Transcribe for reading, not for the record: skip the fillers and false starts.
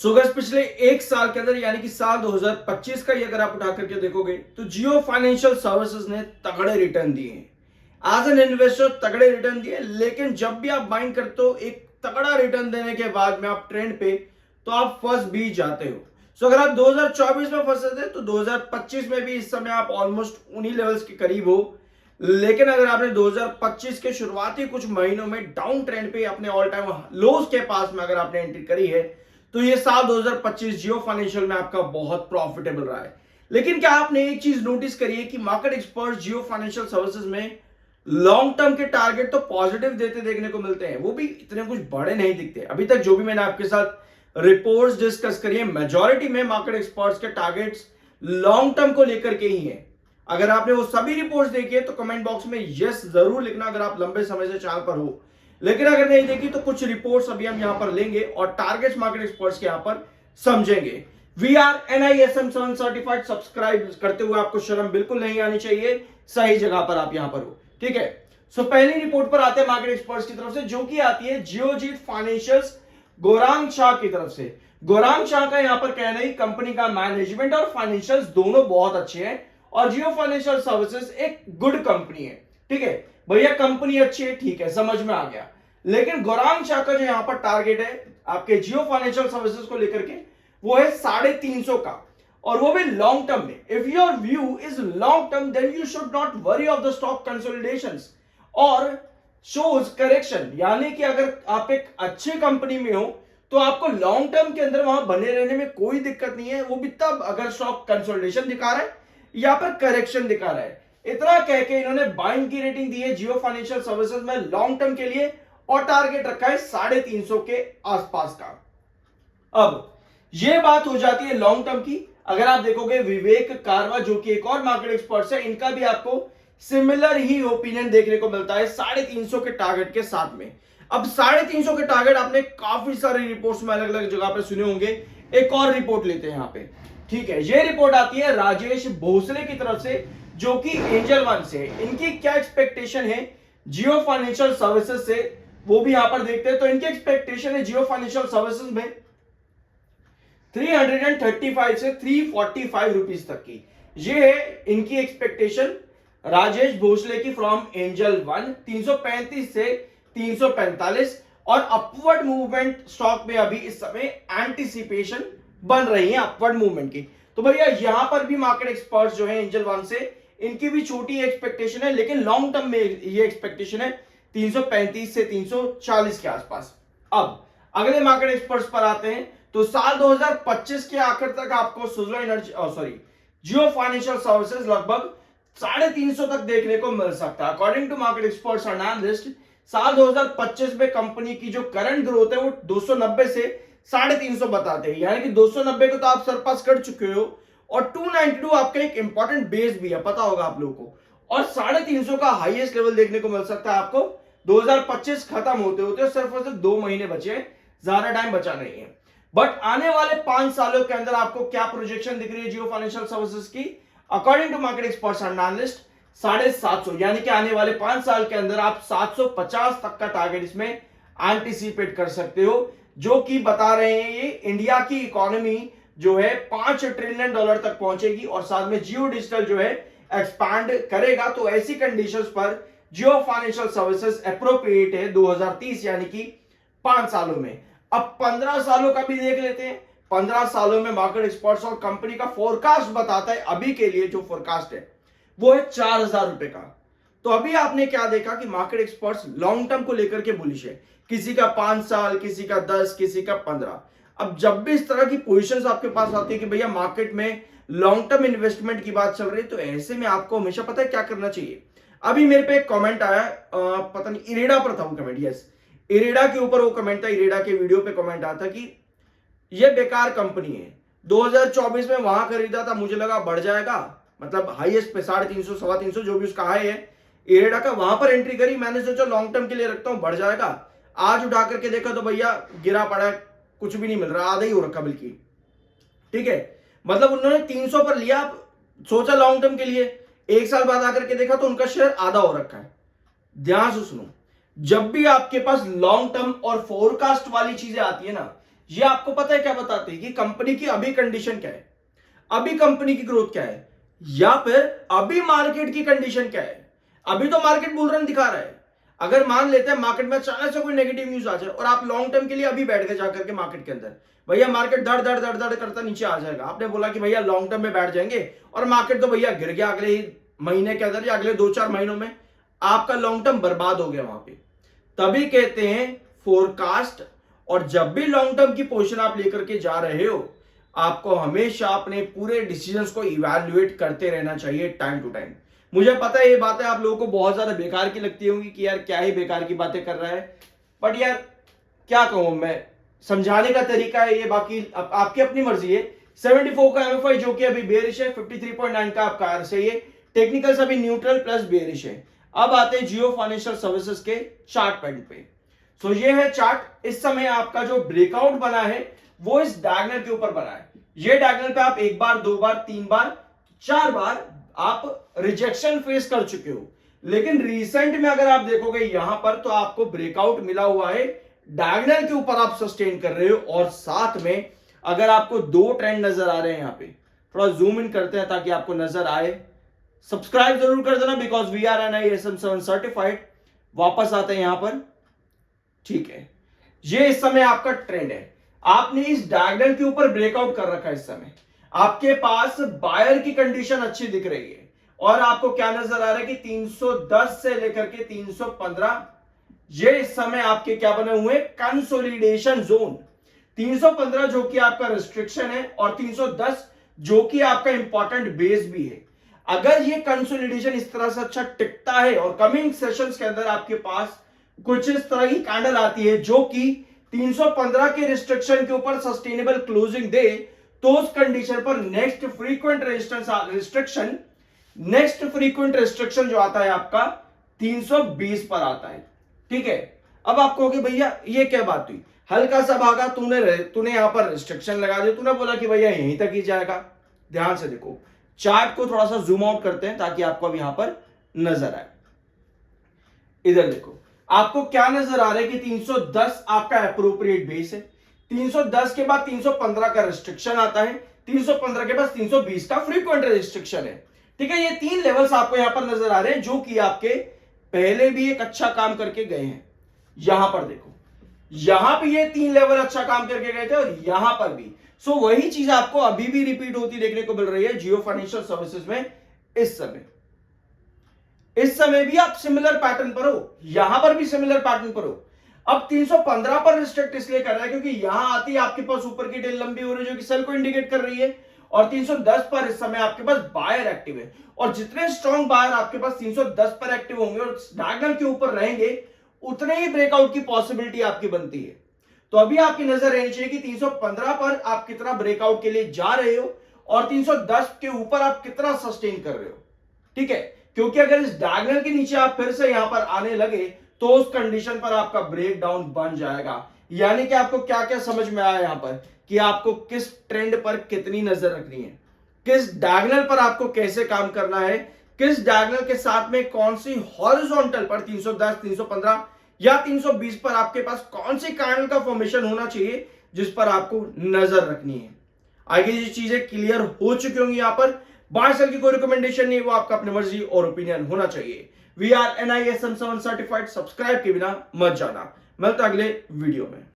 So guys पिछले एक साल के अंदर यानी कि साल 2025 का ही अगर आप उठा करके देखोगे तो जियो फाइनेंशियल सर्विसेज ने तगड़े रिटर्न दिए हैं। एज एन इन्वेस्टर तगड़े रिटर्न दिए, लेकिन जब भी आप बाइंग करते हो एक तगड़ा रिटर्न देने के बाद में आप ट्रेंड पे तो आप फंस भी जाते हो। सो अगर आप 2024 में फंसे थे तो 2025 में भी इस समय आप ऑलमोस्ट उन्हीं लेवल्स के करीब हो। लेकिन अगर आपने 2025 के शुरुआती कुछ महीनों में डाउन ट्रेंड पे अपने ऑल टाइम लोज के पास में अगर आपने एंट्री करी है तो ये साल 2025 जियो फाइनेंशियल में आपका बहुत प्रॉफिटेबल रहा है। लेकिन क्या आपने एक चीज नोटिस करी है कि मार्केट एक्सपर्ट जियो फाइनेंशियल सर्विसेज में लॉन्ग टर्म के टारगेट तो पॉजिटिव देते देखने को मिलते हैं, वो भी इतने कुछ बड़े नहीं दिखते। अभी तक जो भी मैंने आपके साथ रिपोर्ट्स डिस्कस करी है, मेजॉरिटी में मार्केट एक्सपर्ट्स के टारगेट्स लॉन्ग टर्म को लेकर के ही हैं। अगर आपने वो सभी रिपोर्ट्स देखी है तो कमेंट बॉक्स में यस जरूर लिखना अगर आप लंबे समय से चैनल पर हो। लेकिन अगर नहीं देखी तो कुछ रिपोर्ट्स अभी हम यहां पर लेंगे और टारगेट्स मार्केट एक्सपर्ट्स के यहां पर समझेंगे। We are NISM 7 certified, subscribe करते हुए आपको शर्म बिल्कुल नहीं आनी चाहिए, सही जगह पर आप यहां पर हो, ठीक है। सो पहली रिपोर्ट पर आते हैं मार्केट एक्सपर्ट्स की तरफ से, जो कि आती है जियोजीत फाइनेंशियल्स गौरांग शाह की तरफ से। गौरांग शाह का यहां पर कहना है कंपनी का मैनेजमेंट और फाइनेंशियल्स दोनों बहुत अच्छे हैं और जियो फाइनेंशियल सर्विसेज एक गुड कंपनी है, ठीक है। भैया कंपनी अच्छी है, ठीक है, समझ में आ गया। लेकिन गौरांग शाह का जो यहां पर टारगेट है आपके जियो फाइनेंशियल सर्विसेज को लेकर के वो है 350 का, और वो भी लॉन्ग टर्म में। If your view is long term then you should not worry of the stock consolidations और शोज करेक्शन। यानी कि अगर आप एक अच्छी कंपनी में हो तो आपको लॉन्ग टर्म के अंदर वहां बने रहने में कोई दिक्कत नहीं है, वो भी तब अगर स्टॉक कंसोलिडेशन दिखा रहा है या पर करेक्शन दिखा रहा है। इतना कह के इन्होंने बाइंग की रेटिंग दी है जियो फाइनेंशियल सर्विसेज में लॉन्ग टर्म के लिए और टारगेट रखा है 350 के आसपास का। अब यह बात हो जाती है लॉन्ग टर्म की। अगर आप देखोगे विवेक कारवा जो कि एक और मार्केट एक्सपर्ट है, इनका भी आपको सिमिलर ही ओपिनियन देखने को मिलता है 350 के टारगेट के साथ में। अब 350 के टारगेट आपने काफी सारी रिपोर्ट्स में अलग अलग जगह पे सुने होंगे। एक और रिपोर्ट लेते हैं यहां पे, ठीक है। ये रिपोर्ट आती है राजेश भोसले की तरफ से जो कि एंजल वन से। इनकी क्या एक्सपेक्टेशन है जियो फाइनेंशियल सर्विसेज से वो भी यहां पर देखते हैं। तो इनकी एक्सपेक्टेशन है जियो फाइनेंशियल सर्विसेज में 335 से 345 रुपीज तक की। ये है इनकी एक्सपेक्टेशन राजेश भोसले की फ्रॉम एंजल वन। 335 से 345 और अपवर्ड मूवमेंट स्टॉक में अभी इस समय एंटिसिपेशन बन रही है अपवर्ड मूवमेंट की। तो भैया यहां पर भी मार्केट एक्सपर्ट्स जो है एंजल वन से, इनकी भी छोटी एक्सपेक्टेशन है, लेकिन लॉन्ग टर्म में ये एक्सपेक्टेशन है 335 से 340 के आसपास। अब अगले मार्केट एक्सपर्ट्स पर आते हैं तो साल 2025 के आखिर तक आपको Suzlon energy Jio financial services लगभग 350 तक देखने को मिल सकता है। According to market experts and analyst साल 2025 में कंपनी की जो करंट ग्रोथ है वो 290 से 350 बताते हैं, यानी कि 290 को तो आप सरपास कर चुके हो और 292 आपका एक इंपॉर्टेंट बेस भी है, पता होगा आप लोगों को। और 350 का हाईएस्ट लेवल देखने को मिल सकता है आपको 2025 खत्म होते होते, सिर्फ और सिर्फ 2 महीने बचे हैं, ज्यादा टाइम बचा नहीं है। बट आने वाले 5 सालों के अंदर आपको क्या प्रोजेक्शन दिख रही है जियो फाइनेंशियल सर्विसेज की? According to market experts and analyst 750, यानी कि आने वाले 5 साल के अंदर आप 750 तक का टारगेट इसमें एंटिसिपेट कर सकते हो, जो कि बता रहे हैं ये इंडिया की इकोनॉमी जो है $5 ट्रिलियन तक पहुंचेगी और साथ में जियो डिजिटल जो है एक्सपैंड करेगा। तो ऐसी कंडीशंस पर जियो फाइनेंशियल सर्विसेज एप्रोप्रिएट है 2030 यानी कि 5 सालों में। अब 15 सालों का भी देख लेते हैं। 15 सालों में मार्केट एक्सपर्ट्स और कंपनी का फोरकास्ट बताता है, अभी के लिए जो फोरकास्ट है वो है 4000 रुपए का। तो अभी आपने क्या देखा कि मार्केट एक्सपर्ट्स लॉन्ग टर्म को लेकर के बुलिश है, किसी का 5 साल, किसी का 10, किसी का 15। अब जब भी इस तरह की पोजीशंस आपके पास आती है कि भैया मार्केट में लॉन्ग टर्म इन्वेस्टमेंट की बात चल रही है, तो ऐसे में आपको हमेशा पता है क्या करना चाहिए। अभी मेरे पे एक कमेंट आया, पता नहीं इरेडा पर था वो कमेंट, यस इरेडा के ऊपर वो कमेंट था, इरेडा के वीडियो पे कमेंट आया था कि ये बेकार कंपनी है। 2024 में वहां खरीदा था, मुझे लगा बढ़ जाएगा, मतलब हाईएस्ट पे 350 325 जो भी उसका हाई है इरेडा का, वहां पर एंट्री करी। मैंने सोचा लॉन्ग टर्म के लिए रखता हूं, बढ़ जाएगा। आज उठा करके देखा तो भैया गिरा पड़ा है, कुछ भी नहीं मिल रहा, आधा ही हो रखा बल्कि, ठीक है। मतलब उन्होंने 300 पर लिया, सोचा लॉन्ग टर्म के लिए, एक साल बाद आकर के देखा तो उनका शेयर आधा हो रखा है। ध्यान से सुनो, जब भी आपके पास लॉन्ग टर्म और फोरकास्ट वाली चीजें आती है ना, ये आपको पता है क्या बताते हैं कि कंपनी की अभी कंडीशन क्या है, अभी कंपनी की ग्रोथ क्या है, या फिर अभी मार्केट की कंडीशन क्या है। अभी तो मार्केट बुल रन दिखा रहा है। अगर मान लेते हैं मार्केट में अचानक से कोई नेगेटिव न्यूज आ जाए और आप लॉन्ग टर्म के लिए अभी बैठ गए जाकर के मार्केट के अंदर, भैया मार्केट धड़ धड़ धड़ धड़ करता नीचे आ जाएगा। आपने बोला कि भैया लॉन्ग टर्म में बैठ जाएंगे और मार्केट तो भैया गिर गया अगले ही महीने के अंदर या अगले 2-4 महीनों में, आपका लॉन्ग टर्म बर्बाद हो गया वहां पे। तभी कहते हैं फोरकास्ट, और जब भी लॉन्ग टर्म की पोजीशन आप लेकर के जा रहे हो, आपको हमेशा अपने पूरे डिसीजंस को इवैल्यूएट करते रहना चाहिए टाइम टू टाइम। मुझे पता है ये बातें आप लोगों को बहुत ज्यादा बेकार की लगती होंगी कि यार क्या ही बेकार की बातें कर रहा है, बट यार क्या कहूं मैं, समझाने का तरीका है ये, बाकी आपकी अपनी मर्जी है। 74 का एमएफआई जो कि अभी बेरिश है, 53.9 का आपका आरएसआई है, टेक्निकल्स अभी न्यूट्रल प्लस बेरिश है। अब आते हैं जियो फाइनेंशियल सर्विसेज के चार्ट पैटर्न पे। सो ये है चार्ट। इस समय आपका जो ब्रेकआउट बना है वो इस डायगोनल के ऊपर बना है। ये डायगोनल पे आप एक बार, दो बार, तीन बार, चार बार आप रिजेक्शन फेस कर चुके हो, लेकिन रिसेंट में अगर आप देखोगे यहां पर तो आपको ब्रेकआउट मिला हुआ है, डायगोनल के ऊपर आप सस्टेन कर रहे हो, और साथ में अगर आपको दो ट्रेंड नजर आ रहे हैं यहां पे, थोड़ा जूम इन करते हैं ताकि आपको नजर आए। सब्सक्राइब जरूर कर देना because we are NISM 7 certified. वापस आते हैं यहां पर, ठीक है। ये इस समय आपका ट्रेंड है, आपने इस डायगोनल के ऊपर ब्रेकआउट कर रखा है। इस समय आपके पास बायर की कंडीशन अच्छी दिख रही है, और आपको क्या नजर आ रहा है कि 310 से लेकर के 315 ये इस समय आपके क्या बने हुए, कंसोलिडेशन जोन। 315 जो कि आपका रिस्ट्रिक्शन है, और 310 जो कि आपका इंपॉर्टेंट बेस भी है। अगर ये कंसोलिडेशन इस तरह से अच्छा टिकता है और कमिंग सेशंस के अंदर आपके पास कुछ इस तरह की कैंडल आती है जो कि 315 के रिस्ट्रिक्शन के ऊपर सस्टेनेबल क्लोजिंग दे, तो उस कंडीशन पर नेक्स्ट फ्रीक्वेंट रिस्ट्रिक्शन जो आता है आपका 320 पर आता है, ठीक है। अब आप कहोगे भैया ये क्या बात हुई, हल्का सा भागा, तूने यहां पर रिस्ट्रिक्शन लगा दिया, तूने बोला कि भैया यहीं तक ही जाएगा। ध्यान से देखो, चार्ट को थोड़ा सा जूम आउट करते हैं ताकि आपको अब यहां पर नजर आए। इधर देखो, आपको क्या नजर आ रहा है कि 310 आपका एप्रोप्रिएट बेस है, 310 के बाद 315 का रिस्ट्रिक्शन आता है, 315 के बाद 320 का फ्रीक्वेंट रिस्ट्रिक्शन है, ठीक है। ये तीन लेवल्स आपको यहां पर नजर आ रहे हैं जो कि आपके पहले भी एक अच्छा काम करके गए हैं। यहां पर देखो, यहां पे ये तीन लेवल अच्छा काम करके गए थे, और यहां पर भी। सो वही चीज आपको अभी भी रिपीट होती देखने को मिल रही है जियो फाइनेंशियल सर्विसेज में। इस समय भी आप सिमिलर पैटर्न पर हो, यहां पर भी सिमिलर पैटर्न पर हो। अब 315 पर रिस्ट्रिक्ट इसलिए कर रहा है क्योंकि यहां आती है आपके पास ऊपर की टेल लंबी हो रही है जो कि सेल को इंडिकेट कर रही है, और 310 पर इस समय आपके पास बायर एक्टिव है, और जितने स्ट्रॉन्ग बायर आपके पास 310 पर एक्टिव होंगे और डायगोनल के ऊपर रहेंगे, उतने ही ब्रेकआउट की पॉसिबिलिटी आपकी बनती है। तो अभी आपकी नजर रहनी चाहिए कि 315 पर आप कितना ब्रेकआउट के लिए जा रहे हो, और 310 के ऊपर आप कितना सस्टेन कर रहे हो, ठीक है। क्योंकि अगर इस डायगोनल के नीचे आप फिर से यहां पर आने लगे तो उस कंडीशन पर आपका ब्रेक डाउन बन जाएगा। यानी कि आपको क्या क्या समझ में आया यहां पर कि आपको किस ट्रेंड पर कितनी नजर रखनी है, किस डायगोनल पर आपको कैसे काम करना है, किस डायगोनल के साथ में कौन सी हॉरिजॉन्टल पर 310, 315 या 320 पर आपके पास कौन सी कैंडल का फॉर्मेशन होना चाहिए जिस पर आपको नजर रखनी है। आगे ये चीजें क्लियर हो चुकी होंगी। यहां पर बाय सेल की कोई रिकमेंडेशन नहीं, वो आपका अपनी मर्जी और ओपिनियन होना चाहिए। We are NISM 7 certified. Subscribe के बिना मत जाना। मिलता अगले वीडियो में।